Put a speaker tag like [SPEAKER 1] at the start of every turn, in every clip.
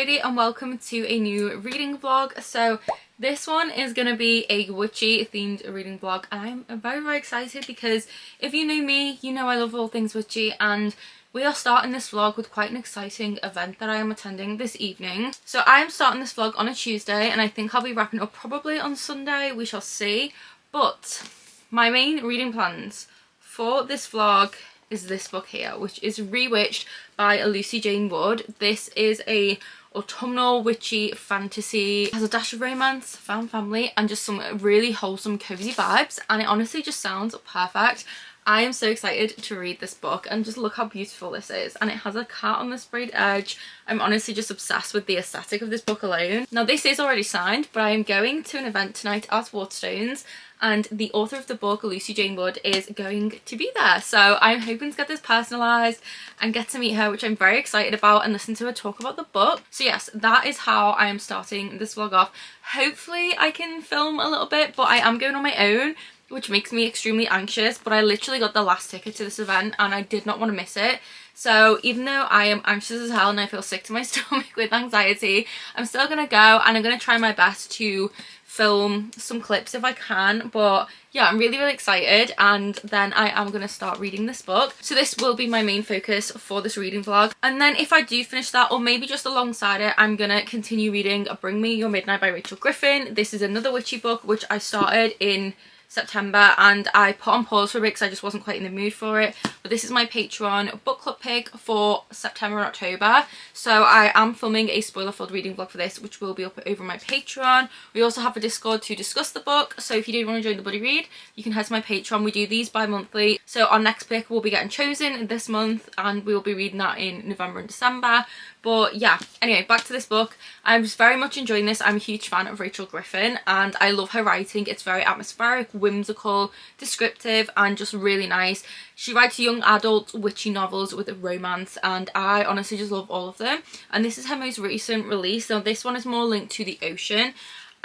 [SPEAKER 1] lady, and welcome to a new reading vlog. So this one is going to be a witchy themed reading vlog, and I'm very excited because if you know me, you know I love all things witchy, and we are starting this vlog with quite an exciting event that I am attending this evening. So I am starting this vlog on a Tuesday, and I think I'll be wrapping up probably on Sunday, we shall see. But my main reading plans for this vlog is this book here, which is Rewitched by Lucy Jane Wood. This is a autumnal witchy fantasy. It has a dash of romance, found family, and just some really wholesome cozy vibes, and it honestly just sounds perfect. I am so excited to read this book, and just look how beautiful this is, and it has a cat on the sprayed edge. I'm honestly just obsessed with the aesthetic of this book alone. Now this is already signed, but I am going to an event tonight at Waterstones, and the author of the book, Lucy Jane Wood, is going to be there. So I'm hoping to get this personalised and get to meet her, which I'm very excited about, and listen to her talk about the book. So yes, that is how I am starting this vlog off. Hopefully I can film a little bit, but I am going on my own, which makes me extremely anxious. But I literally got the last ticket to this event and I did not want to miss it. So even though I am anxious as hell and I feel sick to my stomach with anxiety, I'm still gonna go, and I'm gonna try my best to film some clips if I can. But yeah, I'm really excited, and then I am going to start reading this book. So this will be my main focus for this reading vlog, and then if I do finish that, or maybe just alongside it, I'm going to continue reading Bring Me Your Midnight by Rachel Griffin. This is another witchy book which I started in September and I put on pause for a bit because I just wasn't quite in the mood for it. But this is my Patreon book club pick for September and October, so I am filming a spoiler filled reading vlog for this, which will be up over my Patreon. We also have a Discord to discuss the book, so if you do want to join the buddy read, you can head to my Patreon. We do these bi-monthly, so our next pick will be getting chosen this month, and we will be reading that in November and December. But yeah, anyway, back to this book. I'm just very much enjoying this. I'm a huge fan of Rachel Griffin and I love her writing. It's very atmospheric, whimsical, descriptive, and just really nice. She writes young adult witchy novels with a romance, and I honestly just love all of them. And this is her most recent release. So this one is more linked to the ocean,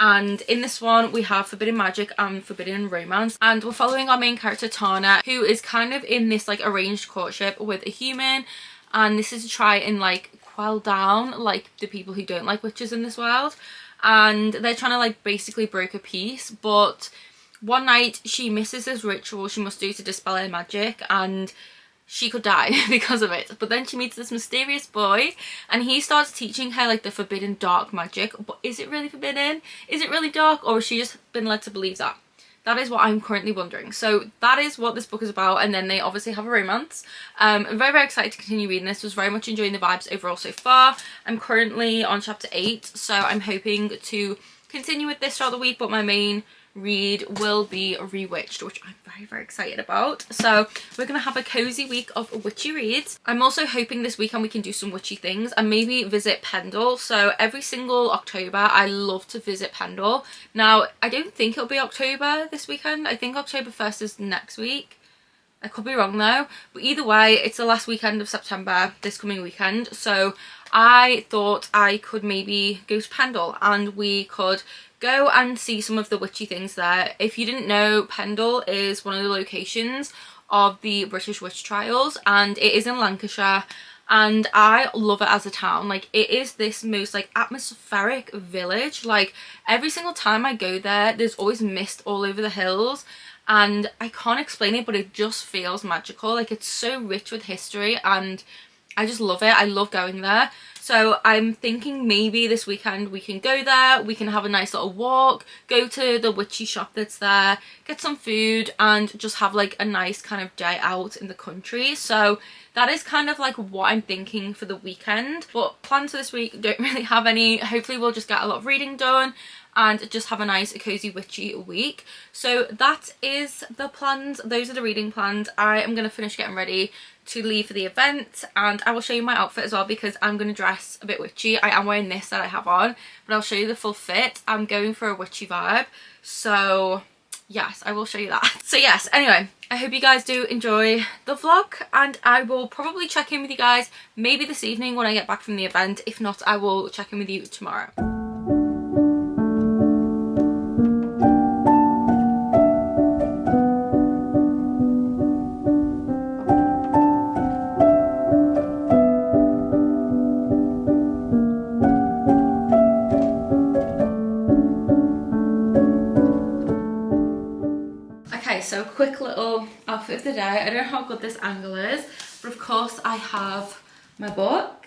[SPEAKER 1] and in this one we have forbidden magic and forbidden romance, and we're following our main character Tana, who is kind of in this like arranged courtship with a human, and this is to try and like quell down like the people who don't like witches in this world, and they're trying to like basically broker peace. But one night she misses this ritual she must do to dispel her magic, and she could die because of it. But then she meets this mysterious boy, and he starts teaching her like the forbidden dark magic. But is it really forbidden? Is it really dark, or has she just been led to believe that? That is what I'm currently wondering. So that is what this book is about, and then they obviously have a romance. I'm very excited to continue reading this. Was very much enjoying the vibes overall so far. I'm currently on chapter 8, so I'm hoping to continue with this throughout the week, but my main read will be Rewitched, which I'm very excited about. So we're gonna have a cozy week of witchy reads. I'm also hoping this weekend we can do some witchy things and maybe visit Pendle. So every single October I love to visit Pendle. Now I don't think it'll be October this weekend. I think October 1st is next week. I could be wrong though, but either way it's the last weekend of September, this coming weekend. So I thought I could maybe go to Pendle and we could go and see some of the witchy things there. If you didn't know, Pendle is one of the locations of the British witch trials, and it is in Lancashire, and I love it as a town. Like, it is this most like atmospheric village. Like, every single time I go there, there's always mist all over the hills, and I can't explain it, but it just feels magical. Like, it's so rich with history, and I just love it. I love going there. So I'm thinking maybe this weekend we can go there, we can have a nice little walk, go to the witchy shop that's there, get some food, and just have like a nice kind of day out in the country. So that is kind of like what I'm thinking for the weekend. But plans for this week, don't really have any. Hopefully we'll just get a lot of reading done and just have a nice cozy witchy week. So that is the plans. Those are the reading plans. I am going to finish getting ready to leave for the event, and I will show you my outfit as well because I'm going to dress a bit witchy. I am wearing this that I have on, but I'll show you the full fit. I'm going for a witchy vibe, so yes, I will show you that. So yes, anyway, I hope you guys do enjoy the vlog, and I will probably check in with you guys maybe this evening when I get back from the event. If not, I will check in with you tomorrow. so quick little outfit of the day. I don't know how good this angle is, but of course I have my book.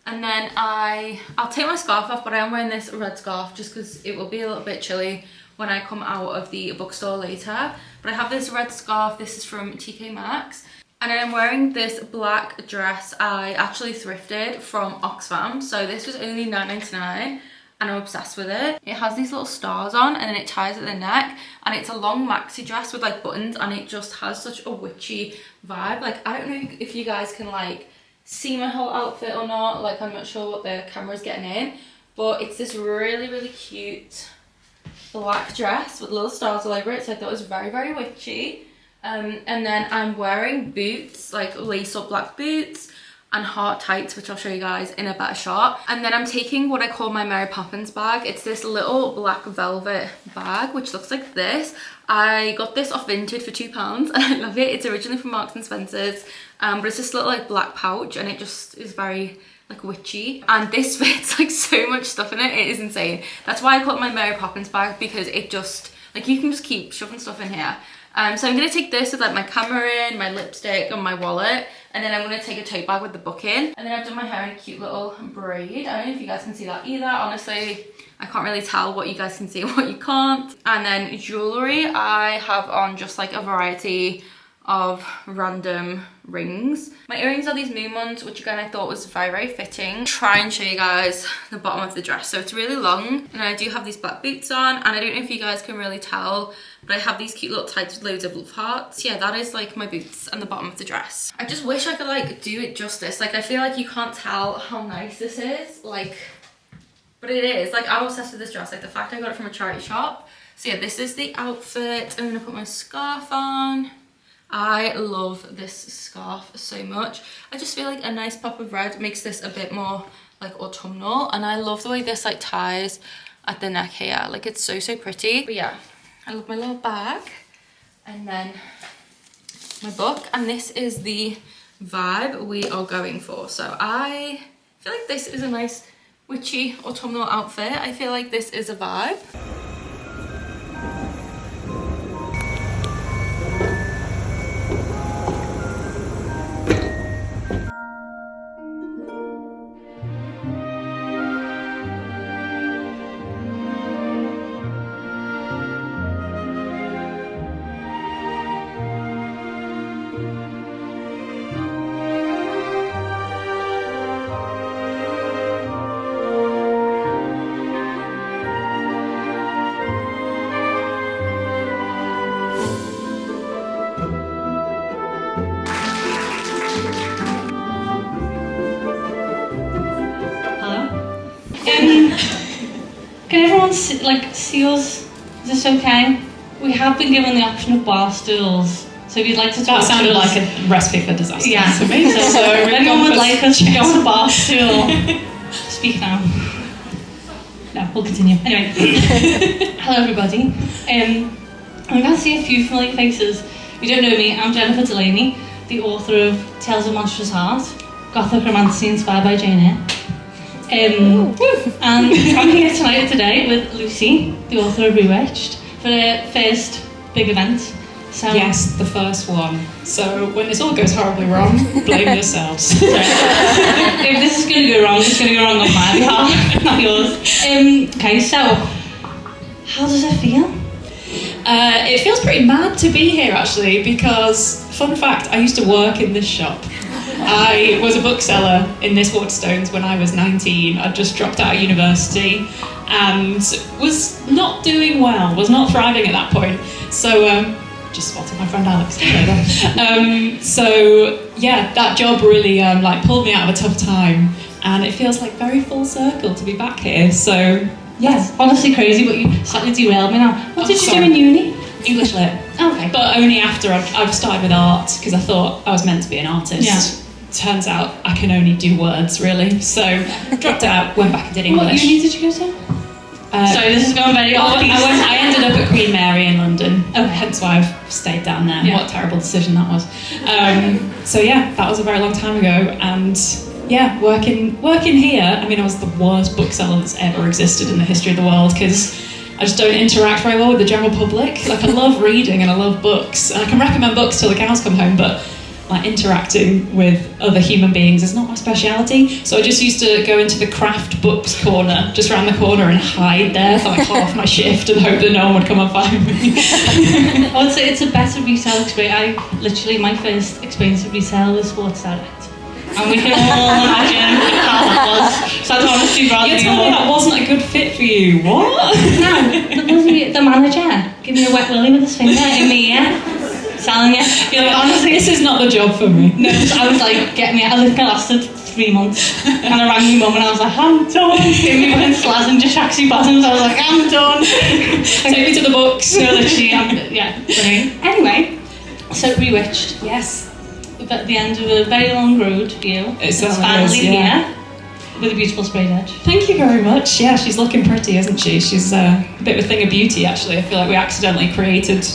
[SPEAKER 1] And then I'll take my scarf off, but I am wearing this red scarf just because it will be a little bit chilly when I come out of the bookstore later. But I have this red scarf. This is from TK Maxx. And then I'm wearing this black dress I actually thrifted from Oxfam. So this was only $9.99 and I'm obsessed with it. It has these little stars on and then it ties at the neck, and it's a long maxi dress with like buttons, and it just has such a witchy vibe. Like, I don't know if you guys can like see my whole outfit or not. Like, I'm not sure what the camera's getting in, but it's this really, really cute black dress with little stars all over it. So I thought it was very, very witchy. And then I'm wearing boots, like lace up black boots and heart tights, which I'll show you guys in a better shot. And then I'm taking what I call my Mary Poppins bag. It's this little black velvet bag, which looks like this. I got this off Vinted for £2 and I love it. It's originally from Marks and Spencer's, but it's this little like black pouch, and it just is very like witchy, and this fits like so much stuff in it. It is insane. That's why I call it my Mary Poppins bag, because it just like, you can just keep shoving stuff in here. So I'm going to take this with like my camera in, my lipstick and my wallet, and then I'm going to take a tote bag with the book in. And then I've done my hair in a cute little braid. I don't know if you guys can see that either. Honestly, I can't really tell what you guys can see and what you can't. And then jewellery, I have on just like a variety of random rings. My earrings are these moon ones, which again I thought was very, very fitting. Try and show you guys the bottom of the dress. So it's really long, and I do have these black boots on, and I don't know if you guys can really tell, but I have these cute little tights with loads of love hearts. Yeah, that is like my boots and the bottom of the dress. I just wish I could like do it justice. Like, I feel like you can't tell how nice this is, like, but it is. Like, I'm obsessed with this dress. Like, the fact I got it from a charity shop. So yeah, this is the outfit. I'm gonna put my scarf on. I love this scarf so much. I just feel like a nice pop of red makes this a bit more like autumnal, and I love the way this like ties at the neck here. Like, it's so, so pretty. But yeah, I love my little bag, and then my book, and this is the vibe we are going for. So I feel like this is a nice witchy autumnal outfit. I feel like this is a vibe.
[SPEAKER 2] Can everyone see us? Is this okay? We have been given the option of bar stools, so if you'd like to talk,
[SPEAKER 3] that sounded like a recipe for disaster.
[SPEAKER 2] Yeah.
[SPEAKER 3] To me. So
[SPEAKER 2] if anyone would like us to go on a bar stool, speak now. No, we'll continue. Anyway, hello everybody. I'm glad to see a few familiar faces. If you don't know me, I'm Jennifer Delaney, the author of Tales of Monstrous Heart, Gothic romantasy inspired by Jane Eyre. And I'm here today with Lucy, the author of Bewitched, for the first big event. So
[SPEAKER 3] yes, the first one. So when this all goes horribly wrong, blame yourselves.
[SPEAKER 2] If this is going to go wrong, it's going to go wrong on my behalf, not yours. Okay, so how does it feel?
[SPEAKER 3] It feels pretty mad to be here, actually, because, fun fact, I used to work in this shop. I was a bookseller in this Waterstones when I was 19. I'd just dropped out of university and was not doing well, was not thriving at that point. So, just spotted my friend Alex. So, yeah, that job really pulled me out of a tough time, and it feels like very full circle to be back here. So, yeah.
[SPEAKER 2] That's honestly crazy, but you slightly derailed me now. What did you do in uni?
[SPEAKER 3] English lit.
[SPEAKER 2] Okay.
[SPEAKER 3] But only after I've started with art, because I thought I was meant to be an artist.
[SPEAKER 2] Yeah.
[SPEAKER 3] Turns out I can only do words, really. So dropped out, went back and did English.
[SPEAKER 2] What uni did you go to? Sorry, this is going very off.
[SPEAKER 3] I ended up at Queen Mary in London, hence why I've stayed down there. Yeah. What a terrible decision that was. So yeah, that was a very long time ago, and yeah, working here. I mean, I was the worst bookseller that's ever existed in the history of the world, because I just don't interact very well with the general public. Like, I love reading and I love books, and I can recommend books till the cows come home, but like interacting with other human beings is not my speciality. So I just used to go into the craft books corner just around the corner and hide there for like half my shift and hope that no one would come and find me.
[SPEAKER 2] I would say it's a better retail experience. My first experience of retail was Sports Direct. And we can all imagine how that was. So I'd honestly rather
[SPEAKER 3] You're telling me that wasn't a good fit for you? What?
[SPEAKER 2] No, the manager giving me a wet willy with his finger in my ear, selling it.
[SPEAKER 3] You're like, honestly, this is not the job for me.
[SPEAKER 2] No, I was like, get me out. I think it lasted 3 months. And I rang my mum and I was like, I'm done. Gave me fucking slazz and tracksuit bottoms. I was like, I'm done.
[SPEAKER 3] Take me to the books.
[SPEAKER 2] No, literally, brilliant. Anyway, so Bewitched.
[SPEAKER 3] Yes.
[SPEAKER 2] At the end of a very long road for you.
[SPEAKER 3] It's
[SPEAKER 2] finally here with a beautiful sprayed edge.
[SPEAKER 3] Thank you very much. Yeah, she's looking pretty, isn't she? She's a bit of a thing of beauty, actually. I feel like we accidentally created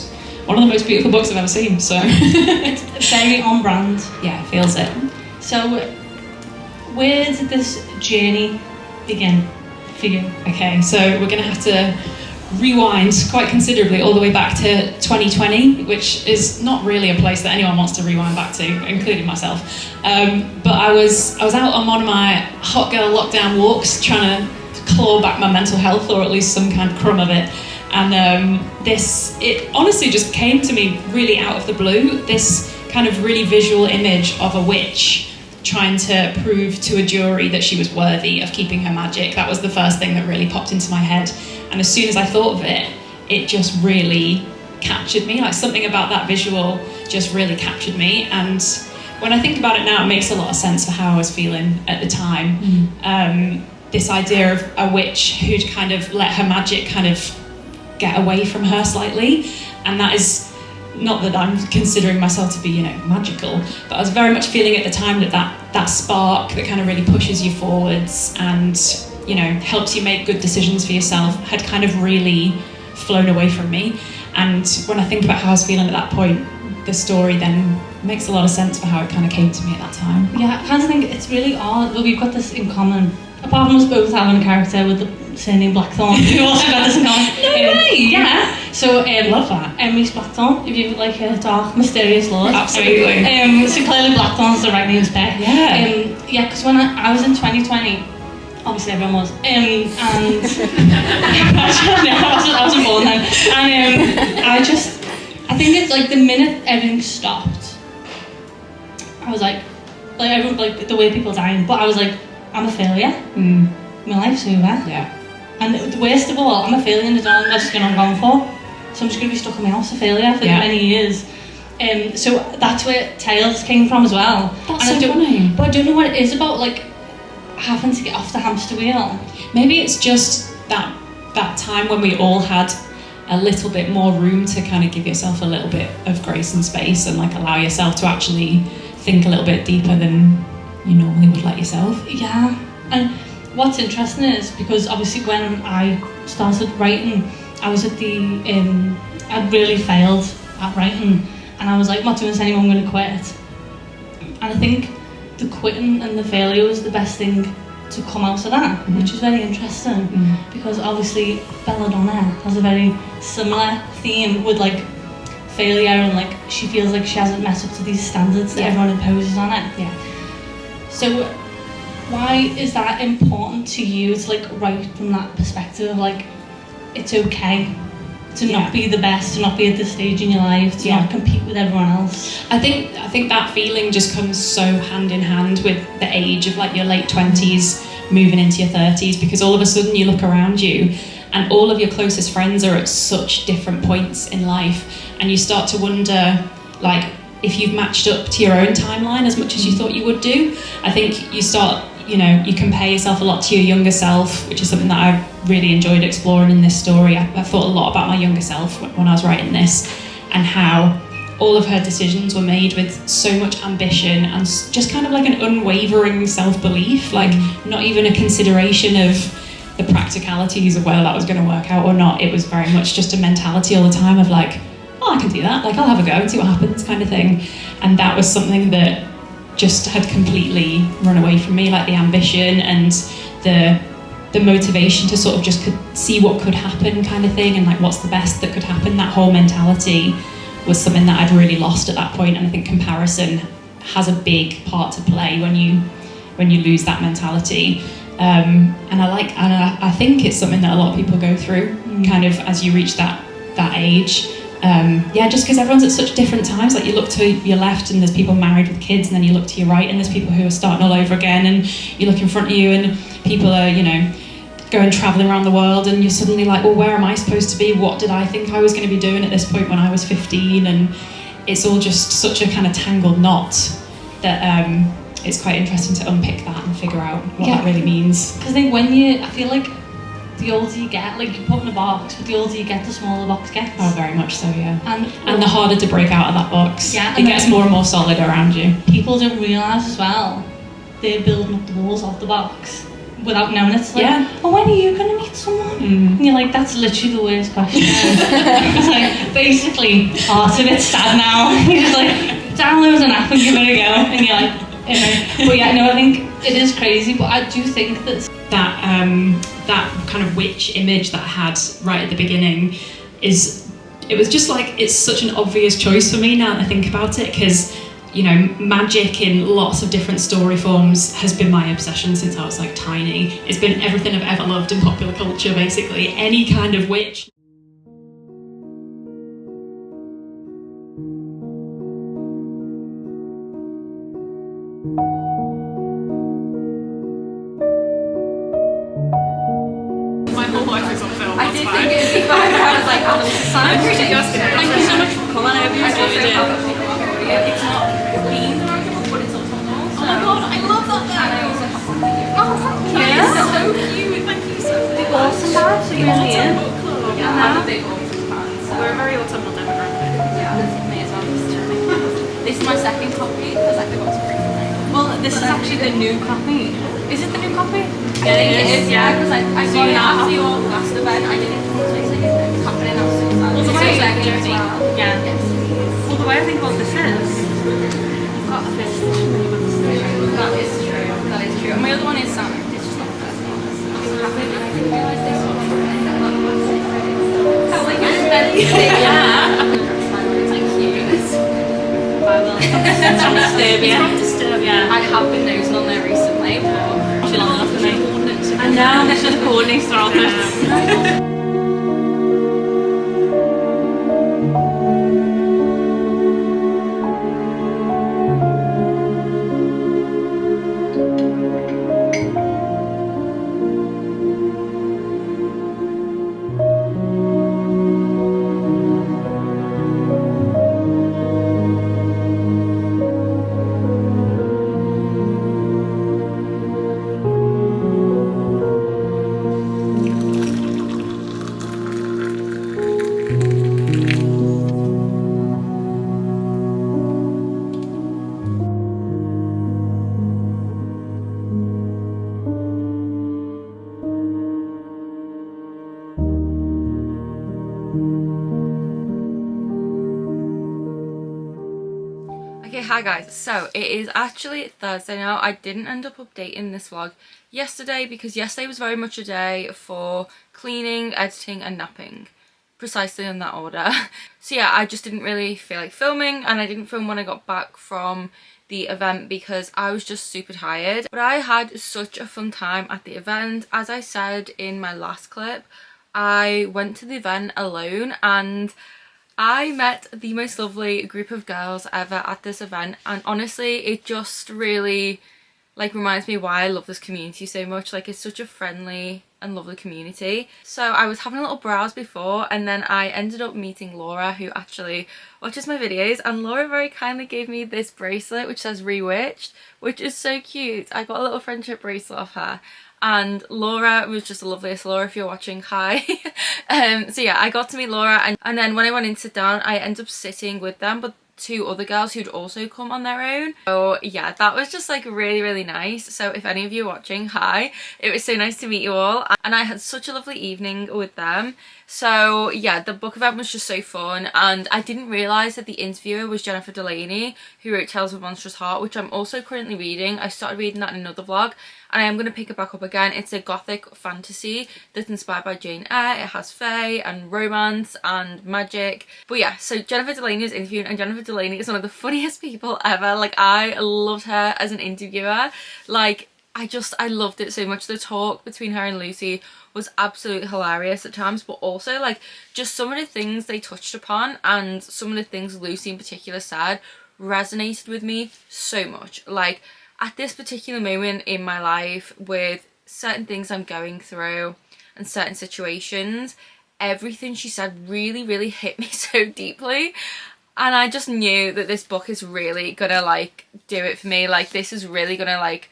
[SPEAKER 3] one of the most beautiful books I've ever seen, so...
[SPEAKER 2] It's very on brand.
[SPEAKER 3] Yeah, it feels it.
[SPEAKER 2] So, where did this journey begin for you?
[SPEAKER 3] Okay, so we're going to have to rewind quite considerably all the way back to 2020, which is not really a place that anyone wants to rewind back to, including myself. But I was out on one of my hot girl lockdown walks trying to claw back my mental health, or at least some kind of crumb of it. And it honestly just came to me really out of the blue, this kind of really visual image of a witch trying to prove to a jury that she was worthy of keeping her magic. That was the first thing that really popped into my head. And as soon as I thought of it, it just really captured me. Like, something about that visual just really captured me. And when I think about it now, it makes a lot of sense for how I was feeling at the time. This idea of a witch who'd kind of let her magic kind of get away from her slightly. And that is not that I'm considering myself to be, magical, but I was very much feeling at the time that spark that kind of really pushes you forwards and, helps you make good decisions for yourself had kind of really flown away from me. And when I think about how I was feeling at that point, the story then makes a lot of sense for how it kind of came to me at that time.
[SPEAKER 2] Yeah, I kind of think it's really odd. Well, we've got this in common. Apart from us both having a character with the surname Blackthorn, we've also got this in common.
[SPEAKER 3] No way!
[SPEAKER 2] Yeah. So, love that. Reese Blackthorn, if you like a dark, mysterious lord.
[SPEAKER 3] Absolutely.
[SPEAKER 2] So clearly Blackthorn's the right name to pick.
[SPEAKER 3] Yeah.
[SPEAKER 2] Yeah, because when I was in 2020, obviously everyone was, and I wasn't born then. And I think it's like the minute everything stopped, I was like everyone, like the way people dying, but I was like, I'm a failure. My life's over.
[SPEAKER 3] Yeah.
[SPEAKER 2] And the worst of all, I'm a failure in the job I'm just going to go for. So I'm just going to be stuck in my house, a failure for many years. So that's where Tales came from as well.
[SPEAKER 3] That's so funny.
[SPEAKER 2] But I don't know what it is about, like, having to get off the hamster wheel.
[SPEAKER 3] Maybe it's just that time when we all had a little bit more room to kind of give yourself a little bit of grace and space and, like, allow yourself to actually think a little bit deeper than you normally would let yourself.
[SPEAKER 2] Yeah. And what's interesting is, because obviously when I started writing, I was at I'd really failed at writing, and I was like, I'm not doing this anymore, I'm going to quit. And I think the quitting and the failure was the best thing to come out of that, which is very interesting, because obviously Belladonna has a very similar theme with, like, failure, and, like, she feels like she hasn't met up to these standards that everyone imposes on it.
[SPEAKER 3] Yeah.
[SPEAKER 2] So why is that important to you to, like, write from that perspective of, like, it's okay to not be the best, to not be at this stage in your life, to not compete with everyone else?
[SPEAKER 3] I think that feeling just comes so hand in hand with the age of, like, your late 20s moving into your 30s, because all of a sudden you look around you and all of your closest friends are at such different points in life, and you start to wonder, like, if you've matched up to your own timeline as much as you thought you would do. I think you start, you compare yourself a lot to your younger self, which is something that I've really enjoyed exploring in this story. I thought a lot about my younger self when I was writing this, and how all of her decisions were made with so much ambition and just kind of like an unwavering self-belief, like not even a consideration of the practicalities of whether that was going to work out or not. It was very much just a mentality all the time of, like, I can do that, like, I'll have a go and see what happens, kind of thing. And that was something that just had completely run away from me, like the ambition and the the motivation to sort of just see what could happen kind of thing, and like what's the best that could happen. That whole mentality was something that I'd really lost at that point, and I think comparison has a big part to play when you lose that mentality. And I think it's something that a lot of people go through kind of as you reach that age. Just because everyone's at such different times. Like, you look to your left and there's people married with kids, and then you look to your right and there's people who are starting all over again, and you look in front of you and people are, you know, going travelling around the world, and you're suddenly like, well, where am I supposed to be? What did I think I was going to be doing at this point when I was 15? And it's all just such a kind of tangled knot that it's quite interesting to unpick that and figure out what that really means.
[SPEAKER 2] Because I think I feel like the older you get, like, you put in a box, but the older you get, the smaller the box gets.
[SPEAKER 3] Oh, very much so, yeah. And the harder to break out of that box.
[SPEAKER 2] Yeah,
[SPEAKER 3] it gets more and more solid around you.
[SPEAKER 2] People don't realise as well, they're building up the walls of the box without knowing it. It's like, well, when are you going to meet someone? And you're like, that's literally the worst question. It's like, basically, part of it's sad now. You're just like, download an app and give it a go. And you're like, But yeah, no, I think it is crazy, but I do think that
[SPEAKER 3] that kind of witch image that I had right at the beginning it was just like, it's such an obvious choice for me now that I think about it, because, you know, magic in lots of different story forms has been my obsession since I was like tiny. It's been everything I've ever loved in popular culture, basically. Any kind of witch.
[SPEAKER 4] My whole life is on film.
[SPEAKER 1] I did think it would be fine, but I was like, oh, this is fine.
[SPEAKER 4] I appreciate you asking.
[SPEAKER 1] Thank you so much for coming. I hope you enjoyed it. It's not themed or anything, but it's autumnal.
[SPEAKER 4] Oh my god, I love that though.
[SPEAKER 1] And I also have one for you.
[SPEAKER 4] Oh, thank you.
[SPEAKER 1] Yeah.
[SPEAKER 4] It's so cute. Thank you so much.
[SPEAKER 2] awesome bags are really in.
[SPEAKER 1] Yeah, I'm a big autumn fan. So.
[SPEAKER 4] We're a very autumnal demographic.
[SPEAKER 1] Yeah, that's me as well. This is my second copy because I forgot to bring it.
[SPEAKER 2] Well, this is actually the new copy. Is it the new copy?
[SPEAKER 1] Yeah, it is. Yeah, because I got it after your last event. I didn't want to say it's happening now soon.
[SPEAKER 4] Well, the
[SPEAKER 1] It's
[SPEAKER 4] way
[SPEAKER 1] also second as well.
[SPEAKER 4] Yeah.
[SPEAKER 1] Yes.
[SPEAKER 4] Well, the way I think about this is, you've got a fifth edition when you've got this edition.
[SPEAKER 1] That is true. That is true. And my other one is Santa. It's just not the first one. I'm happy. I didn't realise this one. Like it's very yeah. Thank you.
[SPEAKER 4] I will. It's from Disturbia. It's from Disturbia.
[SPEAKER 1] I have been nosing on there recently. But
[SPEAKER 4] She long enough for me.
[SPEAKER 2] And now this is coordinates for all this.
[SPEAKER 1] Okay, hi guys. So it is actually Thursday now. I didn't end up updating this vlog yesterday because yesterday was very much a day for cleaning, editing and napping. Precisely in that order. So yeah, I just didn't really feel like filming, and I didn't film when I got back from the event because I was just super tired. But I had such a fun time at the event. As I said in my last clip, I went to the event alone and I met the most lovely group of girls ever at this event, and honestly it just really like reminds me why I love this community so much. Like, it's such a friendly and lovely community. So I was having a little browse before, and then I ended up meeting Laura, who actually watches my videos, and Laura very kindly gave me this bracelet which says Rewitched, which is so cute. I got a little friendship bracelet off her. And Laura was just the loveliest. Laura, if you're watching, hi. So yeah, I got to meet Laura, and then when I went in to sit down, I ended up sitting with them, but two other girls who'd also come on their own. So yeah, that was just like really, really nice. So if any of you are watching, hi. It was so nice to meet you all, and I had such a lovely evening with them. So yeah, the book event was just so fun, and I didn't realise that the interviewer was Jennifer Delaney, who wrote Tales of a Monstrous Heart, which I'm also currently reading. I started reading that in another vlog, and I am going to pick it back up again. It's a gothic fantasy that's inspired by Jane Eyre. It has fae and romance and magic. But yeah, so Jennifer Delaney is interviewing, and Jennifer Delaney is one of the funniest people ever. Like, I loved her as an interviewer. Like, I loved it so much. The talk between her and Lucy was absolutely hilarious at times, but also like just some of the things they touched upon and some of the things Lucy in particular said resonated with me so much. Like, at this particular moment in my life, with certain things I'm going through and certain situations, everything she said really hit me so deeply. And I just knew that this book is really gonna like do it for me. Like, this is really gonna like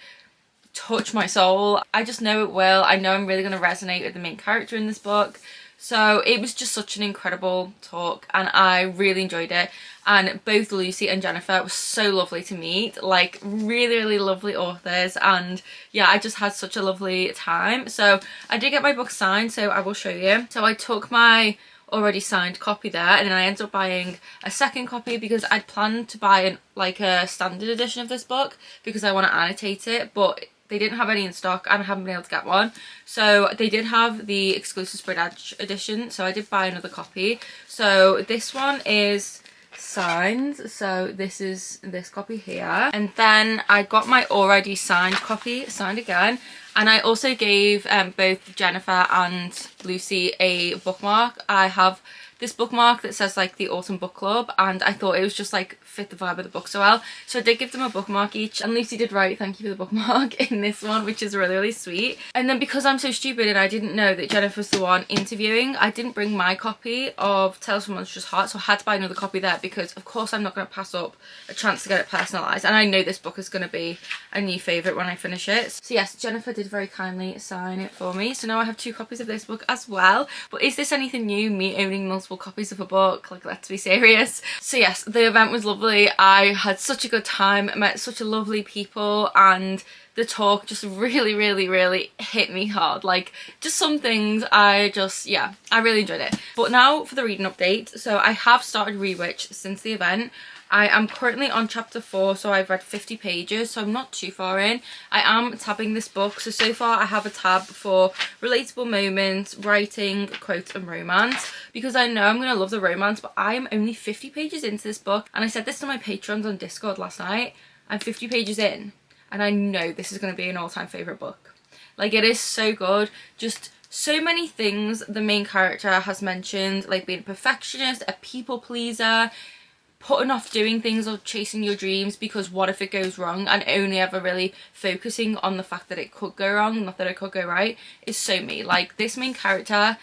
[SPEAKER 1] touch my soul. I just know it will. I know I'm really going to resonate with the main character in this book. So it was just such an incredible talk, and I really enjoyed it. And both Lucy and Jennifer were so lovely to meet, like really lovely authors, and yeah, I just had such a lovely time. So I did get my book signed, so I will show you. So I took my already signed copy there, and then I ended up buying a second copy because I'd planned to buy like a standard edition of this book because I want to annotate it, but they didn't have any in stock and I haven't been able to get one. So they did have the exclusive Spread Edge edition, so I did buy another copy. So this one is signed, so this is this copy here. And then I got my already signed copy signed again, and I also gave both Jennifer and Lucy a bookmark. I have this bookmark that says like the Autumn Book Club, and I thought it was just like fit the vibe of the book so well, so I did give them a bookmark each, and Lucy did write thank you for the bookmark in this one, which is really sweet. And then because I'm so stupid and I didn't know that Jennifer's the one interviewing, I didn't bring my copy of Tales from a Monstrous Heart, so I had to buy another copy there because of course I'm not going to pass up a chance to get it personalised, and I know this book is going to be a new favourite when I finish it. So yes, Jennifer did very kindly sign it for me, so now I have 2 copies of this book as well. But is this anything new, me owning multiple copies of a book? Like, let's be serious. So yes, the event was lovely. I had such a good time, met such a lovely people, and the talk just really hit me hard. Like, just some things I really enjoyed it. But now for the reading update. So I have started Witch since the event. I am currently on chapter 4, so I've read 50 pages, so I'm not too far in. I am tabbing this book, so far I have a tab for relatable moments, writing, quotes and romance, because I know I'm going to love the romance, but I am only 50 pages into this book, and I said this to my patrons on Discord last night. I'm 50 pages in, and I know this is going to be an all-time favourite book. Like, it is so good. Just so many things the main character has mentioned, like being a perfectionist, a people pleaser, putting off doing things or chasing your dreams because what if it goes wrong, and only ever really focusing on the fact that it could go wrong, not that it could go right, is so me. Like, this main character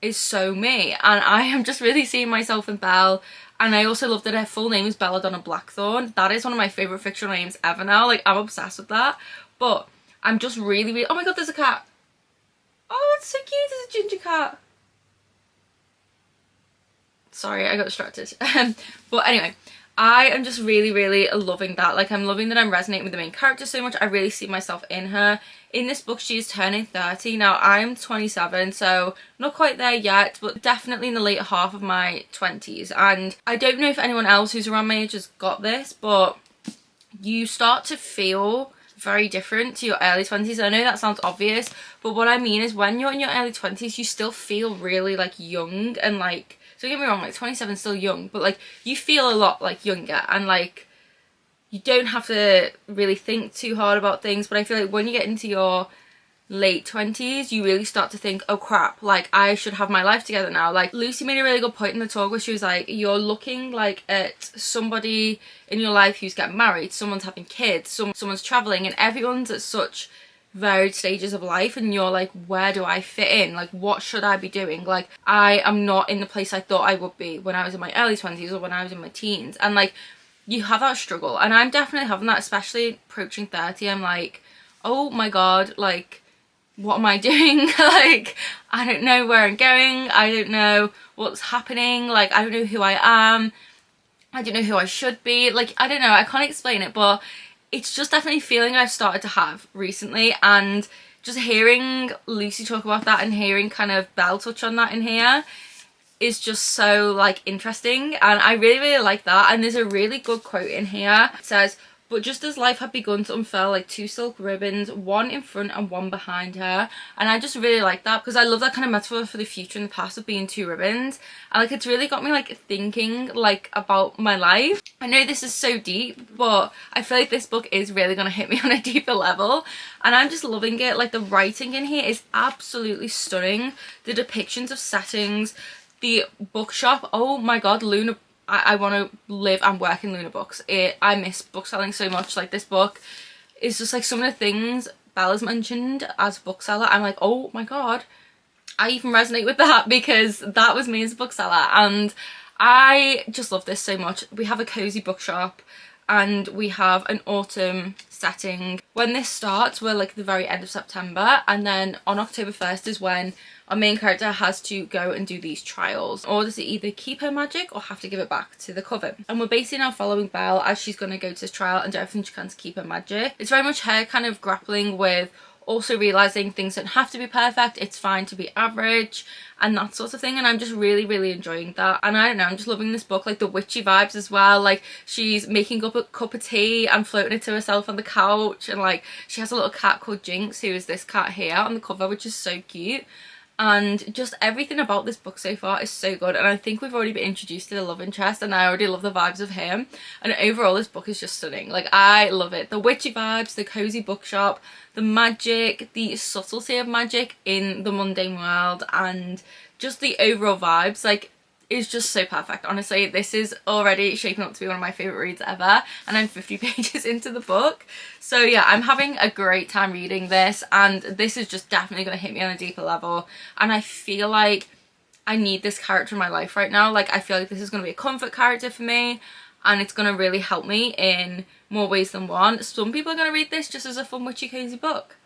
[SPEAKER 1] is so me, and I am just really seeing myself in Belle. And I also love that her full name is Belladonna Blackthorn. That is one of my favourite fictional names ever now. Like, I'm obsessed with that. But I'm just really oh my god, there's a cat. Oh, it's so cute. There's a ginger cat. Sorry, I got distracted. But anyway, I am just really loving that. Like, I'm loving that I'm resonating with the main character so much. I really see myself in her. In this book, she is turning 30. Now, I'm 27, so not quite there yet, but definitely in the later half of my 20s. And I don't know if anyone else who's around my age has got this, but you start to feel very different to your early 20s. I know that sounds obvious, but what I mean is when you're in your early 20s, you still feel really, like, young and, like, so don't get me wrong, like 27 is still young, but like you feel a lot like younger, and like you don't have to really think too hard about things. But I feel like when you get into your late 20s, you really start to think, oh crap, like I should have my life together now. Like, Lucy made a really good point in the talk where she was like, you're looking like at somebody in your life who's getting married, someone's having kids, someone's traveling, and everyone's at such varied stages of life, and you're like, where do I fit in? Like, what should I be doing? Like, I am not in the place I thought I would be when I was in my early 20s or when I was in my teens. And like, you have that struggle, and I'm definitely having that, especially approaching 30. I'm like, oh my god, like, what am I doing? Like, I don't know where I'm going, I don't know what's happening, like, I don't know who I am, I don't know who I should be. Like, I don't know, I can't explain it, but it's just definitely a feeling I've started to have recently. And just hearing Lucy talk about that and hearing kind of Belle touch on that in here is just so like interesting, and I really like that. And there's a really good quote in here. It says, "But just as life had begun to unfurl like two silk ribbons, one in front and one behind her." And I just really like that because I love that kind of metaphor for the future and the past of being two ribbons. And like it's really got me like thinking like about my life. I know this is so deep, but I feel like this book is really going to hit me on a deeper level, and I'm just loving it. Like the writing in here is absolutely stunning. The depictions of settings, the bookshop, oh my god, Luna, I want to live and work in Luna Books. I miss book selling so much. Like this book is just like some of the things Bella's mentioned as a bookseller. I'm like, oh my god, I even resonate with that because that was me as a bookseller, and I just love this so much. We have a cozy bookshop and we have an autumn setting. When this starts, we're like the very end of September, and then on October 1st is when our main character has to go and do these trials, or does it either keep her magic or have to give it back to the coven. And we're basically now following Belle as she's going to go to this trial and do everything she can to keep her magic. It's very much her kind of grappling with also realising things don't have to be perfect, it's fine to be average and that sort of thing. And I'm just really enjoying that. And I don't know, I'm just loving this book, like the witchy vibes as well. Like she's making up a cup of tea and floating it to herself on the couch, and like she has a little cat called Jinx, who is this cat here on the cover, which is so cute. And just everything about this book so far is so good, and I think we've already been introduced to the love interest and I already love the vibes of him. And overall this book is just stunning. Like I love it. The witchy vibes, the cozy bookshop, the magic, the subtlety of magic in the mundane world, and just the overall vibes like is just so perfect. Honestly, this is already shaping up to be one of my favourite reads ever, and I'm 50 pages into the book. So yeah, I'm having a great time reading this, and this is just definitely going to hit me on a deeper level. And I feel like I need this character in my life right now. Like I feel like this is going to be a comfort character for me, and it's going to really help me in more ways than one. Some people are going to read this just as a fun witchy cozy book,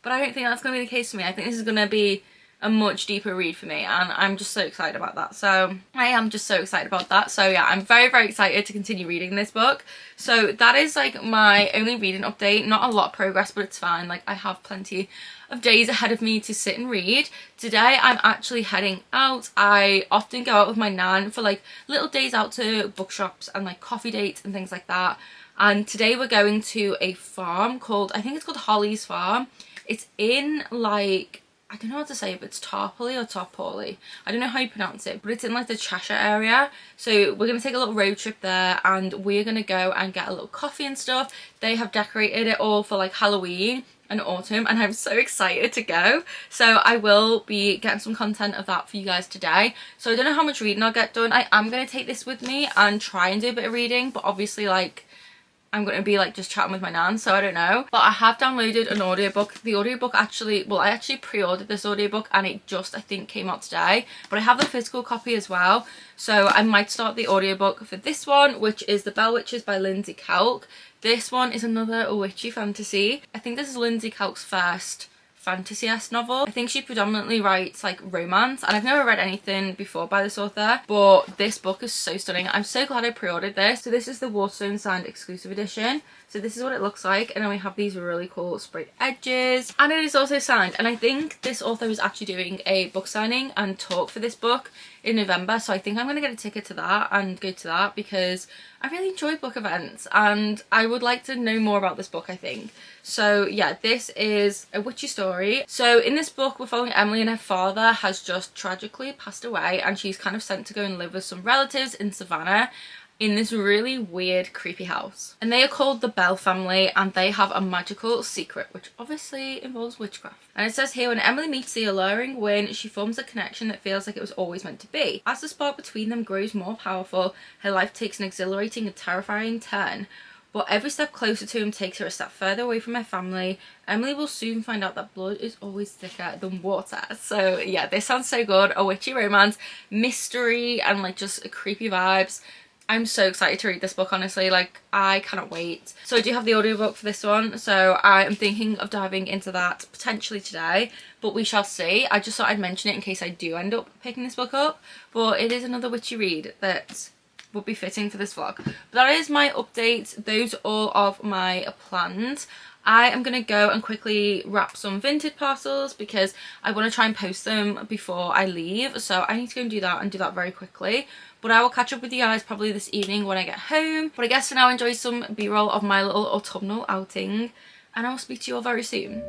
[SPEAKER 1] but I don't think that's going to be the case for me. I think this is going to be a much deeper read for me, and I'm just so excited about that. So I am just so excited about that. So yeah, I'm very excited to continue reading this book. So that is like my only reading update. Not a lot of progress, but it's fine. Like I have plenty of days ahead of me to sit and read. Today I'm actually heading out. I often go out with my nan for like little days out to bookshops and like coffee dates and things like that. And today we're going to a farm called, I think it's called Holly's Farm. It's in like, I don't know how to say if it's Tarpley or Tarporley. I don't know how you pronounce it, but it's in like the Cheshire area. So we're going to take a little road trip there, and we're going to go and get a little coffee and stuff. They have decorated it all for like Halloween and autumn, and I'm so excited to go. So I will be getting some content of that for you guys today. So I don't know how much reading I'll get done. I am going to take this with me and try and do a bit of reading, but obviously like I'm going to be like just chatting with my nan, so I don't know. But I have downloaded an audiobook. The audiobook actually, well, I actually pre-ordered this audiobook and it just, I think, came out today. But I have the physical copy as well. So I might start the audiobook for this one, which is The Bell Witches by Lindsay Kelk. This one is another witchy fantasy. I think this is Lindsay Kelk's first fantasy-esque novel. I think she predominantly writes like romance, and I've never read anything before by this author, but this book is so stunning. I'm so glad I pre-ordered this. So this is the Waterstone signed exclusive edition. So this is what it looks like, and then we have these really cool sprayed edges, and it is also signed. And I think this author is actually doing a book signing and talk for this book in November, so I think I'm gonna get a ticket to that and go to that because I really enjoy book events and I would like to know more about this book, I think. So yeah, this is a witchy story. So in this book we're following Emily, and her father has just tragically passed away, and she's kind of sent to go and live with some relatives in Savannah in this really weird, creepy house. And they are called the Bell family, and they have a magical secret, which obviously involves witchcraft. And it says here, when Emily meets the alluring Wynne, she forms a connection that feels like it was always meant to be. As the spark between them grows more powerful, her life takes an exhilarating and terrifying turn. But every step closer to him takes her a step further away from her family. Emily will soon find out that blood is always thicker than water. So yeah, this sounds so good. A witchy romance, mystery, and like just creepy vibes. I'm so excited to read this book, honestly. Like, I cannot wait. So I do have the audiobook for this one, so I am thinking of diving into that potentially today, but we shall see. I just thought I'd mention it in case I do end up picking this book up, but it is another witchy read that would be fitting for this vlog. But that is my update. Those are all of my plans. I am going to go and quickly wrap some vintage parcels because I want to try and post them before I leave. So I need to go and do that very quickly. But I will catch up with you guys probably this evening when I get home. But I guess for now, enjoy some b-roll of my little autumnal outing. And I will speak to you all very soon.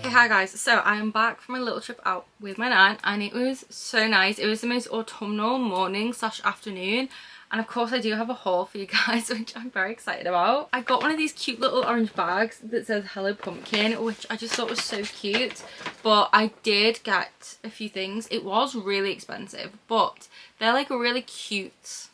[SPEAKER 1] Hi guys, so I am back from a little trip out with my nan and it was so nice. It was the most autumnal morning / afternoon, and of course I do have a haul for you guys which I'm very excited about. I got one of these cute little orange bags that says Hello Pumpkin, which I just thought was so cute, but I did get a few things. It was really expensive, but they're like really cute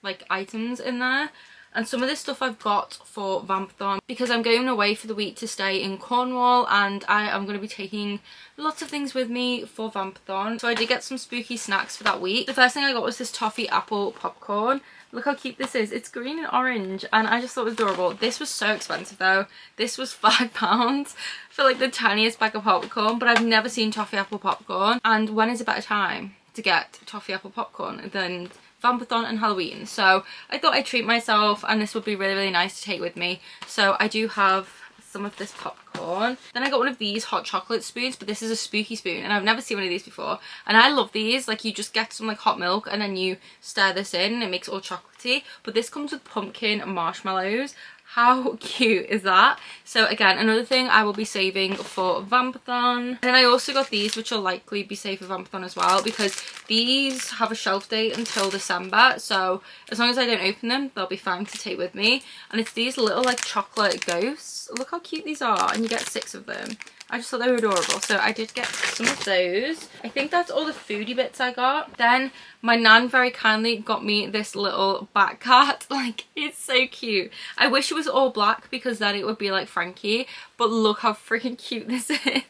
[SPEAKER 1] like items in there. And some of this stuff I've got for Vampathon because I'm going away for the week to stay in Cornwall and I am going to be taking lots of things with me for Vampathon. So I did get some spooky snacks for that week. The first thing I got was this toffee apple popcorn. Look how cute this is. It's green and orange and I just thought it was adorable. This was so expensive though. This was £5 for like the tiniest bag of popcorn, but I've never seen toffee apple popcorn. And when is a better time to get toffee apple popcorn than Vampathon and Halloween? So I thought I'd treat myself and this would be really nice to take with me. So I do have some of this popcorn. Then I got one of these hot chocolate spoons, but this is a spooky spoon and I've never seen one of these before. And I love these. Like you just get some like hot milk and then you stir this in and it makes it all chocolatey. But this comes with pumpkin and marshmallows. How cute is that? So again, another thing I will be saving for Vampathon. And then I also got these, which will likely be saved for Vampathon as well, because these have a shelf date until December. So as long as I don't open them, they'll be fine to take with me. And it's these little like chocolate ghosts. Look how cute these are. And you get 6 of them. I just thought they were adorable. So I did get some of those. I think that's all the foodie bits I got. Then my nan very kindly got me this little bat cat. Like, it's so cute. I wish it was all black because then it would be like Frankie. But look how freaking cute this is.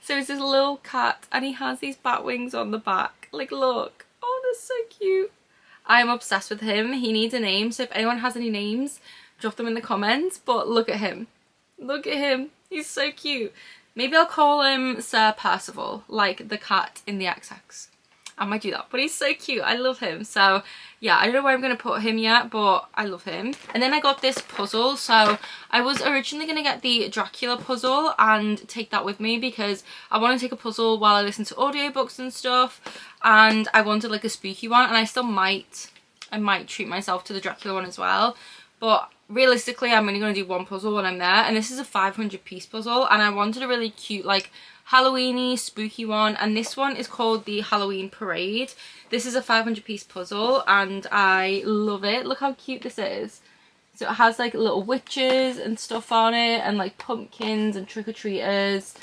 [SPEAKER 1] So it's this little cat and he has these bat wings on the back. Like, look. Oh, they're so cute. I am obsessed with him. He needs a name. So if anyone has any names, drop them in the comments. But look at him. Look at him. He's so cute. Maybe I'll call him Sir Percival, like the cat in the XX. I might do that, but he's so cute. I love him. So yeah, I don't know where I'm going to put him yet, but I love him. And then I got this puzzle. So I was originally going to get the Dracula puzzle and take that with me because I want to take a puzzle while I listen to audiobooks and stuff. And I wanted like a spooky one, and I still might treat myself to the Dracula one as well. But realistically, I'm only going to do one puzzle when I'm there, and this is a 500-piece puzzle, and I wanted a really cute like Halloween-y, spooky one, and this one is called the Halloween Parade. This is a 500-piece puzzle and I love it. Look how cute this is. So it has like little witches and stuff on it, and like pumpkins and trick-or-treaters,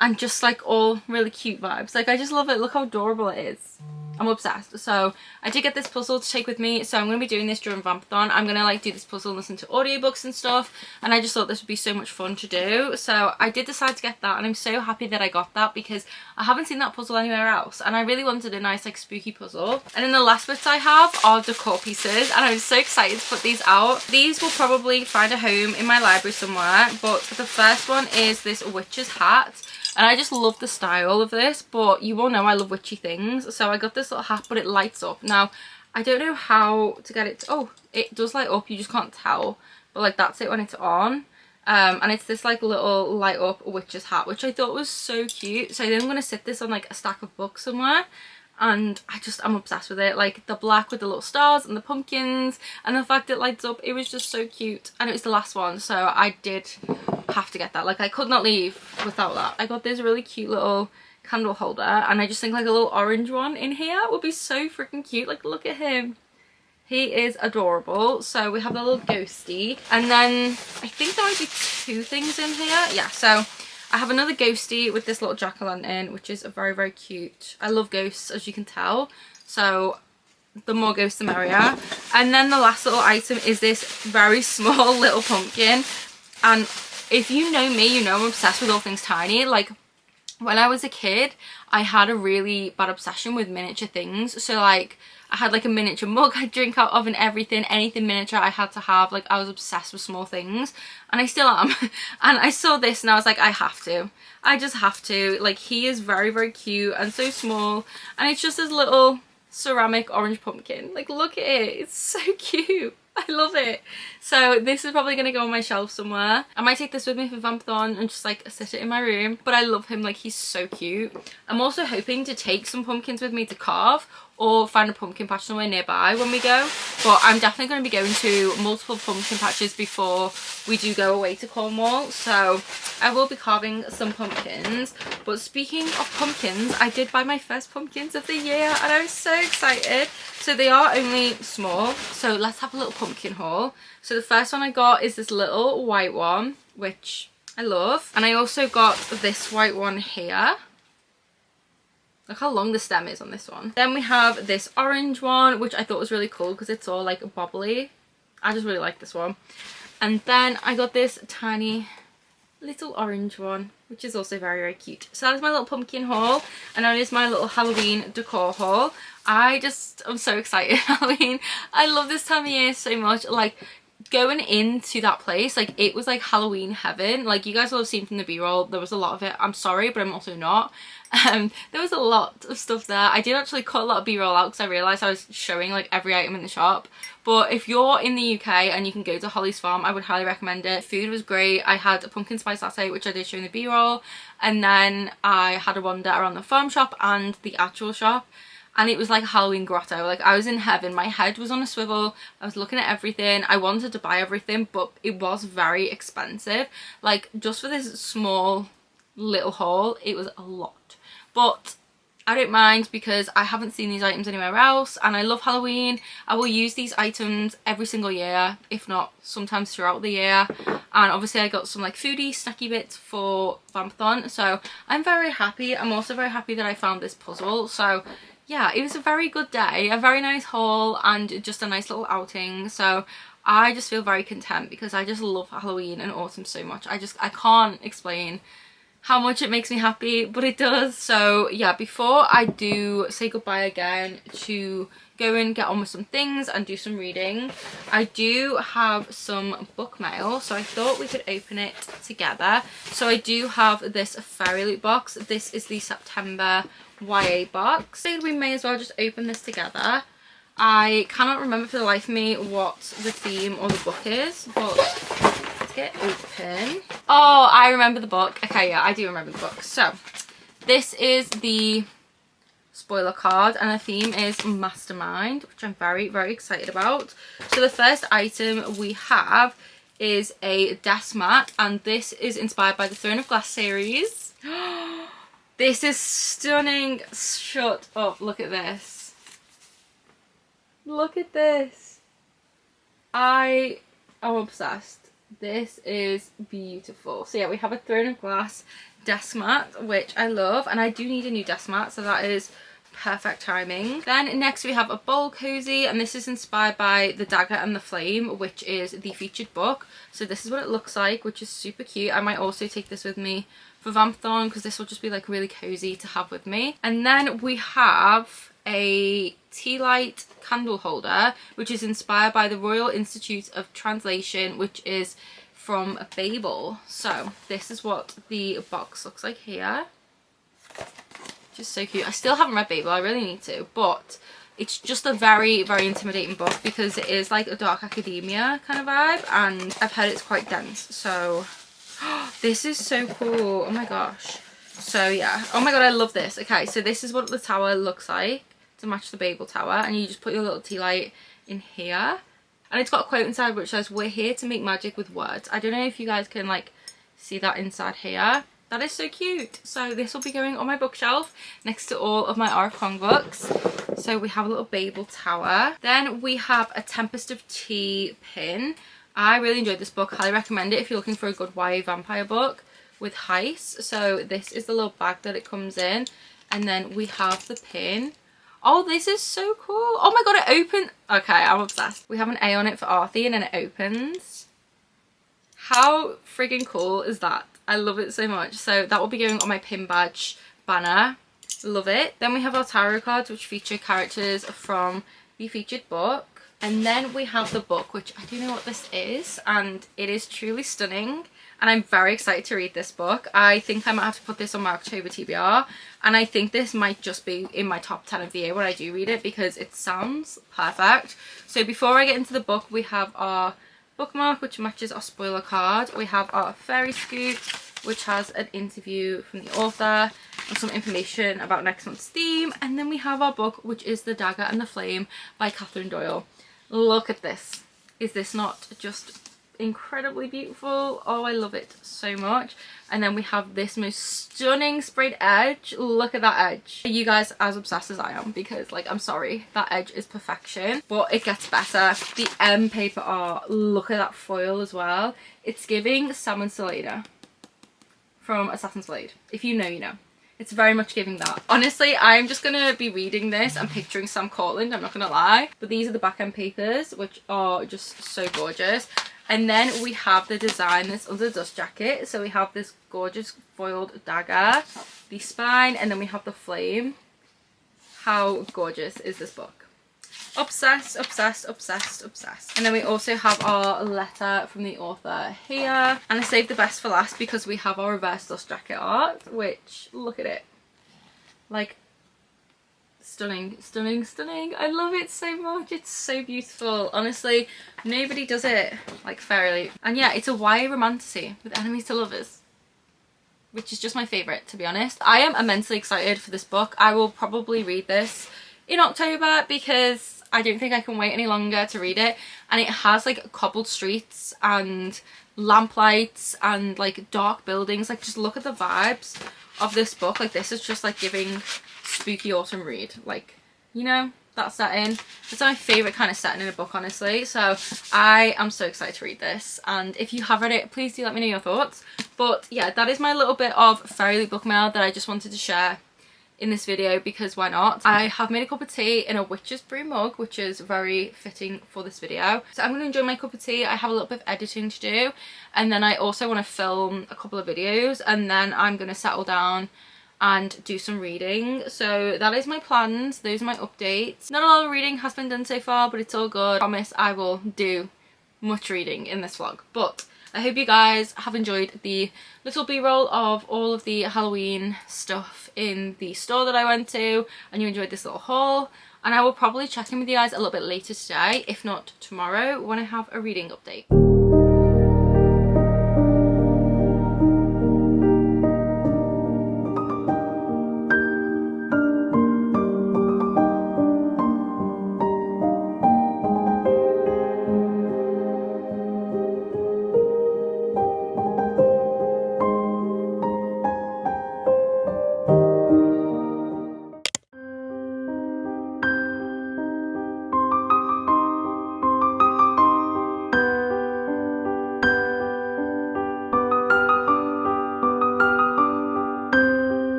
[SPEAKER 1] and just like all really cute vibes. Like, I just love it. Look how adorable it is. I'm obsessed. So I did get this puzzle to take with me, so I'm going to be doing this during Vampathon. I'm going to like do this puzzle and listen to audiobooks and stuff, and I just thought this would be so much fun to do. So I did decide to get that, and I'm so happy that I got that because I haven't seen that puzzle anywhere else, and I really wanted a nice like spooky puzzle. And then the last bits I have are decor pieces, and I'm so excited to put these out. These will probably find a home in my library somewhere, but the first one is this witch's hat. And I just love the style of this, but you all know I love witchy things. So I got this little hat, but it lights up. Now, I don't know how to get it. Oh, it does light up. You just can't tell. But but like that's it when it's on. And it's this like little light up witch's hat, which I thought was so cute. So I think I'm gonna sit this on like a stack of books somewhere, and I'm obsessed with it. Like the black with the little stars and the pumpkins and the fact it lights up, it was just so cute. And it was the last one, so I did have to get that. Like I could not leave without that. I got this really cute little candle holder, and I just think like a little orange one in here would be so freaking cute. Like look at him, he is adorable. So we have the little ghosty, and then I think there might be 2 things in here. Yeah, so I have another ghosty with this little jack-o'-lantern, which is very, very cute. I love ghosts, as you can tell, so the more ghosts the merrier. And then the last little item is this very small little pumpkin, and if you know me, you know I'm obsessed with all things tiny. Like when I was a kid, I had a really bad obsession with miniature things. So like I had like a miniature mug I'd drink out of and everything, anything miniature I had to have. Like I was obsessed with small things, and I still am. And I saw this and I was like, I have to. I just have to. Like he is very, very cute and so small, and it's just this little ceramic orange pumpkin. Like look at it, it's so cute. I love it. So this is probably going to go on my shelf somewhere. I might take this with me for Vampathon and just like sit it in my room. But I love him, like he's so cute. I'm also hoping to take some pumpkins with me to carve, or find a pumpkin patch somewhere nearby when we go. But I'm definitely going to be going to multiple pumpkin patches before we do go away to Cornwall. So I will be carving some pumpkins. But speaking of pumpkins, I did buy my first pumpkins of the year, and I was so excited. So they are only small, so let's have a little pumpkin haul. So the first one I got is this little white one, which I love. And I also got this white one here. Look how long the stem is on this one. Then we have this orange one, which I thought was really cool because it's all like bobbly. I just really like this one. And then I got this tiny little orange one, which is also very, very cute. So that is my little pumpkin haul, and that is my little Halloween decor haul. I'm so excited. Halloween, I love this time of year so much. Like going into that place, like it was like Halloween heaven. Like you guys will have seen from the b-roll, there was a lot of it. I'm sorry, but I'm also not. There was a lot of stuff there. I did actually cut a lot of b-roll out because I realised I was showing like every item in the shop. But if you're in the UK and you can go to Holly's Farm, I would highly recommend it. Food was great. I had a pumpkin spice latte, which I did show in the b-roll, and then I had a wander around the farm shop and the actual shop, and it was like a Halloween grotto. Like I was in heaven. My head was on a swivel. I was looking at everything. I wanted to buy everything, but it was very expensive. Like just for this small little haul, it was a lot. But I don't mind because I haven't seen these items anywhere else, and I love Halloween. I will use these items every single year, if not sometimes throughout the year. And obviously I got some like foodie snacky bits for Vampathon, so I'm very happy. I'm also very happy that I found this puzzle. So yeah, it was a very good day, a very nice haul, and just a nice little outing. So I just feel very content because I just love Halloween and autumn so much. I can't explain how much it makes me happy, but it does. So yeah, before I do say goodbye again to go and get on with some things and do some reading, I do have some book mail, so I thought we could open it together. So I do have this Fairyloot box. This is the September YA box. So we may as well just open this together. I cannot remember for the life of me what the theme or the book is, but let's get open. Oh, I remember the book. Okay, yeah, I do remember the book. So this is the spoiler card, and the theme is Mastermind, which I'm very, very excited about. So the first item we have is a desk mat, and this is inspired by the Throne of Glass series. This is stunning. Shut up, look at this. Look at this. I am obsessed. This is beautiful. So yeah, we have a Throne of Glass desk mat, which I love, and I do need a new desk mat, so that is perfect timing. Then next we have a bowl cozy, and this is inspired by The Dagger and the Flame, which is the featured book. So this is what it looks like, which is super cute. I might also take this with me for Vampathon because this will just be like really cozy to have with me. And then we have a tea light candle holder, which is inspired by the Royal Institute of Translation, which is from Babel. So this is what the box looks like here. Just so cute. I still haven't read Babel, I really need to, but It's just a very, very intimidating book because it is like a dark academia kind of vibe, and I've heard it's quite dense. So this is so cool. Oh my gosh. So yeah, oh my god, I love this. Okay, so this is what the tower looks like to match the Babel tower, and you just put your little tea light in here, and it's got a quote inside which says, "We're here to make magic with words." I don't know if you guys can like see that inside here. That is so cute. So this will be going on my bookshelf next to all of my R. Kong books. So we have a little Babel tower. Then we have a Tempest of Tea pin. I really enjoyed this book. Highly recommend it if you're looking for a good YA vampire book with heists. So this is the little bag that it comes in. And then we have the pin. Oh, this is so cool. Oh my god, it opened. Okay, I'm obsessed. We have an A on it for Arthie, and then it opens. How friggin' cool is that? I love it so much. So that will be going on my pin badge banner. Love it. Then we have our tarot cards, which feature characters from the featured book. And then we have the book, which I do know what this is, and it is truly stunning. And I'm very excited to read this book. I think I might have to put this on my October TBR. And I think this might just be in my top 10 of the year when I do read it, because it sounds perfect. So before I get into the book, we have our bookmark, which matches our spoiler card. We have our fairy scoop, which has an interview from the author and some information about next month's theme. And then we have our book, which is The Dagger and the Flame by Catherine Doyle. Look at this. Is this not just incredibly beautiful? Oh, I love it so much. And then we have this most stunning sprayed edge. Look at that edge. Are you guys as obsessed as I am? Because like, I'm sorry, that edge is perfection, but it gets better. The M paper art, look at that foil as well. It's giving Salmon Salada from Assassin's Blade. If you know, you know. It's very much giving that. Honestly, I'm just gonna be reading this and picturing Sam Cortland, I'm not gonna lie. But these are the back end papers, which are just so gorgeous. And then we have the design that's under the dust jacket. So we have this gorgeous foiled dagger, the spine, and then we have the flame. How gorgeous is this book? Obsessed, obsessed, obsessed, obsessed. And then we also have our letter from the author here. And I saved the best for last because we have our reverse dust jacket art, which, look at it. Like, stunning, stunning, stunning. I love it so much. It's so beautiful. Honestly, nobody does it like Fairyloot. And yeah, it's a YA romantasy with enemies to lovers, which is just my favourite, to be honest. I am immensely excited for this book. I will probably read this in October because I don't think I can wait any longer to read it. And it has like cobbled streets and lamplights and like dark buildings. Like, just look at the vibes of this book. Like, this is just like giving spooky autumn read. Like, you know, that setting. It's my favourite kind of setting in a book, honestly. So I am so excited to read this. And if you have read it, please do let me know your thoughts. But yeah, that is my little bit of Fairyloot book mail that I just wanted to share in this video, because why not? I have made a cup of tea in a witch's brew mug, which is very fitting for this video. So I'm going to enjoy my cup of tea. I have a little bit of editing to do, and then I also want to film a couple of videos, and then I'm going to settle down and do some reading. So that is my plans. Those are my updates. Not a lot of reading has been done so far, but it's all good. I promise I will do much reading in this vlog. But I hope you guys have enjoyed the little b-roll of all of the Halloween stuff in the store that I went to, and you enjoyed this little haul. And I will probably check in with you guys a little bit later today, if not tomorrow, when I have a reading update.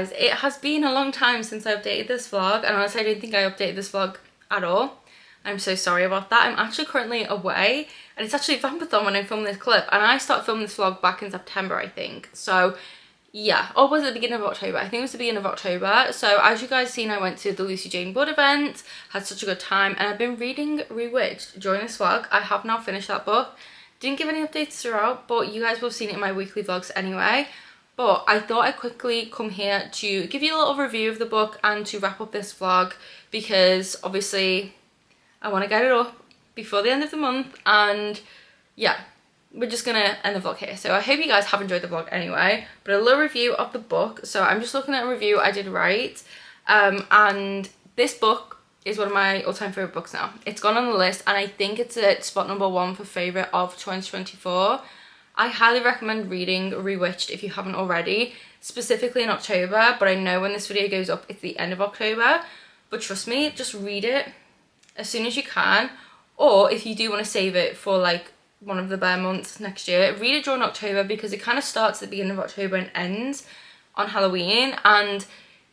[SPEAKER 1] guys, it has been a long time since I updated this vlog, and honestly I don't think I updated this vlog at all. I'm so sorry about that. I'm actually currently away, and it's actually Vampathon when I filmed this clip, and I started filming this vlog back in September, I think. So yeah, or was it the beginning of October? I think it was the beginning of October. So as you guys seen, I went to the Lucy Jane Wood event, had such a good time, and I've been reading Bewitched during this vlog. I have now finished that book. Didn't give any updates throughout, but you guys will have seen it in my weekly vlogs anyway. But I thought I'd quickly come here to give you a little review of the book and to wrap up this vlog, because obviously I want to get it up before the end of the month, and yeah, we're just gonna end the vlog here. So I hope you guys have enjoyed the vlog anyway, but a little review of the book. So I'm just looking at a review I did write, and this book is one of my all-time favorite books now. It's gone on the list, and I think it's at spot number 1 for favorite of 2024. I highly recommend reading Bewitched if you haven't already, specifically in October, but I know when this video goes up it's the end of October. But trust me, just read it as soon as you can, or if you do want to save it for like one of the bare months next year, read it during October, because it kind of starts at the beginning of October and ends on Halloween, and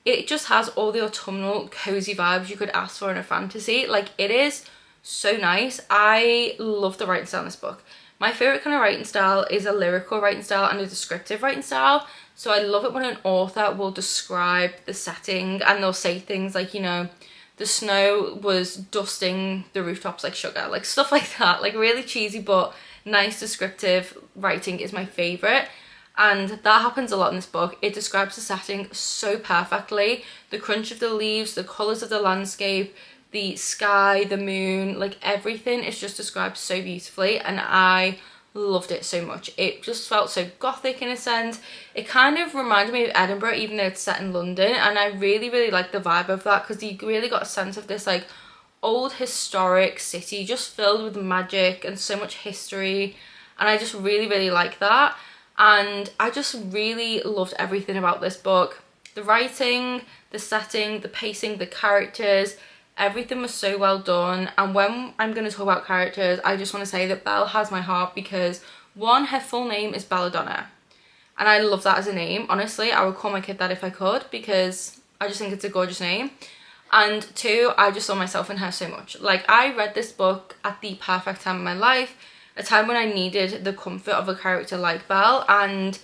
[SPEAKER 1] it just has all the autumnal cozy vibes you could ask for in a fantasy. Like, it is so nice. I love the writing style in this book. My favourite kind of writing style is a lyrical writing style and a descriptive writing style. So I love it when an author will describe the setting and they'll say things like, you know, the snow was dusting the rooftops like sugar, like stuff like that. Like really cheesy but nice descriptive writing is my favourite. And that happens a lot in this book. It describes the setting so perfectly. The crunch of the leaves, the colours of the landscape, the sky, the moon, like everything is just described so beautifully, and I loved it so much. It just felt so gothic in a sense. It kind of reminded me of Edinburgh, even though it's set in London, and I really liked the vibe of that, because you really got a sense of this like old historic city just filled with magic and so much history, and I just really like that. And I just really loved everything about this book. The writing, the setting, the pacing, the characters, everything was so well done. And when I'm going to talk about characters, I just want to say that Belle has my heart, because one, her full name is Belladonna, and I love that as a name. Honestly, I would call my kid that if I could, because I just think it's a gorgeous name. And two, I just saw myself in her so much. Like, I read this book at the perfect time in my life, a time when I needed the comfort of a character like Belle, and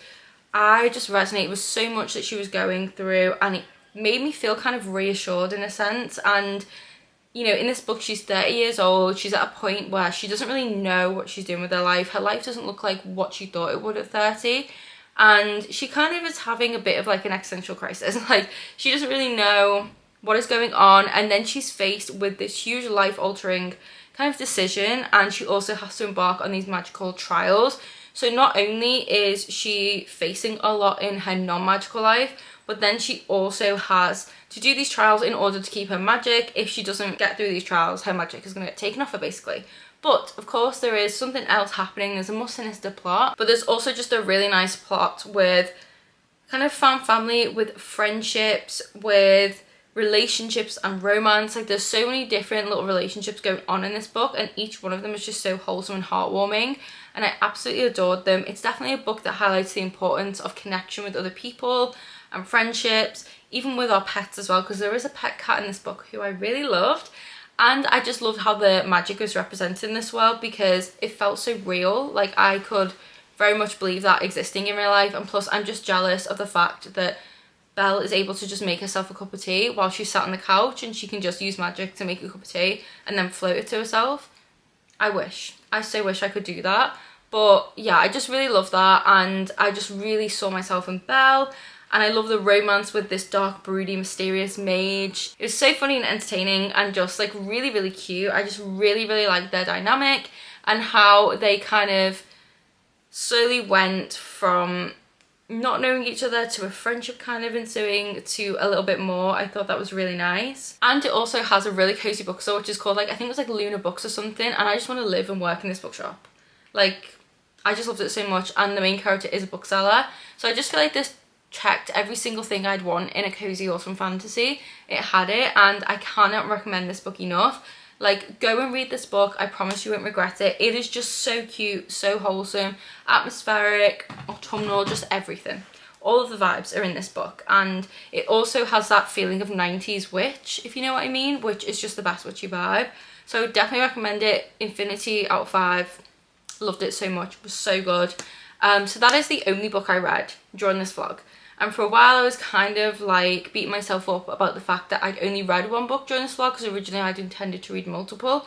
[SPEAKER 1] I just resonated with so much that she was going through, and it made me feel kind of reassured in a sense. And you know, in this book she's 30 years old. She's at a point where she doesn't really know what she's doing with her life. Her life doesn't look like what she thought it would at 30, and she kind of is having a bit of like an existential crisis. Like, she doesn't really know what is going on, and then she's faced with this huge life-altering kind of decision, and she also has to embark on these magical trials. So not only is she facing a lot in her non-magical life, but then she also has to do these trials in order to keep her magic. If she doesn't get through these trials, her magic is going to get taken off her, basically. But of course there is something else happening. There's a more sinister plot, but there's also just a really nice plot with kind of found family, with friendships, with relationships and romance. Like, there's so many different little relationships going on in this book, and each one of them is just so wholesome and heartwarming, and I absolutely adored them. It's definitely a book that highlights the importance of connection with other people and friendships, even with our pets as well, because there is a pet cat in this book who I really loved. And I just loved how the magic was represented in this world, because it felt so real. Like, I could very much believe that existing in real life. And plus, I'm just jealous of the fact that Belle is able to just make herself a cup of tea while she's sat on the couch, and she can just use magic to make a cup of tea and then float it to herself. I so wish I could do that. But yeah, I just really love that, and I just really saw myself in Belle. And I love the romance with this dark, broody, mysterious mage. It was so funny and entertaining, and just like really cute. I just really liked their dynamic, and how they kind of slowly went from not knowing each other to a friendship kind of ensuing to a little bit more. I thought that was really nice. And it also has a really cozy bookstore, which is called, like, I think it was like Luna Books or something, and I just want to live and work in this bookshop. Like, I just loved it so much, and the main character is a bookseller, so I just feel like this checked every single thing I'd want in a cozy autumn fantasy. It had it, and I cannot recommend this book enough. Like, go and read this book. I promise you won't regret it. It is just so cute, so wholesome, atmospheric, autumnal, just everything. all of the vibes are in this book, and it also has that feeling of 90s witch, if you know what I mean, which is just the best witchy vibe. So I would definitely recommend it. Infinity out of 5. Loved it so much. It was so good. So that is the only book I read during this vlog. And for a while I was kind of like beating myself up about the fact that I'd only read one book during this vlog, because originally I'd intended to read multiple.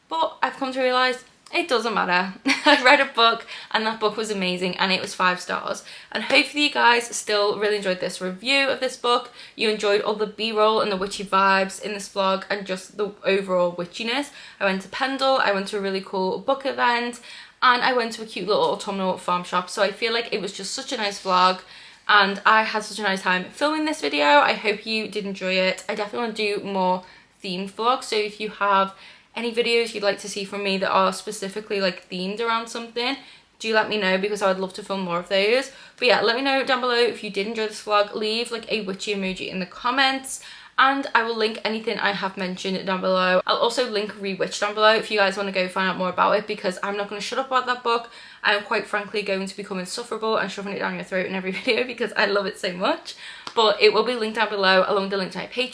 [SPEAKER 1] But I've come to realise it doesn't matter. I read a book and that book was amazing and it was 5 stars. And hopefully you guys still really enjoyed this review of this book. You enjoyed all the b-roll and the witchy vibes in this vlog and just the overall witchiness. I went to Pendle, I went to a really cool book event, and I went to a cute little autumnal farm shop. So I feel like it was just such a nice vlog and I had such a nice time filming this video. I hope you did enjoy it. I definitely want to do more themed vlogs, so if you have any videos you'd like to see from me that are specifically like themed around something, do let me know, because I would love to film more of those. But yeah, let me know down below if you did enjoy this vlog. Leave like a witchy emoji in the comments, and I will link anything I have mentioned down below. I'll also link Rewitch down below if you guys want to go find out more about it, because I'm not going to shut up about that book. I am quite frankly going to become insufferable and shoving it down your throat in every video because I love it so much. But it will be linked down below along with the link to my Patreon.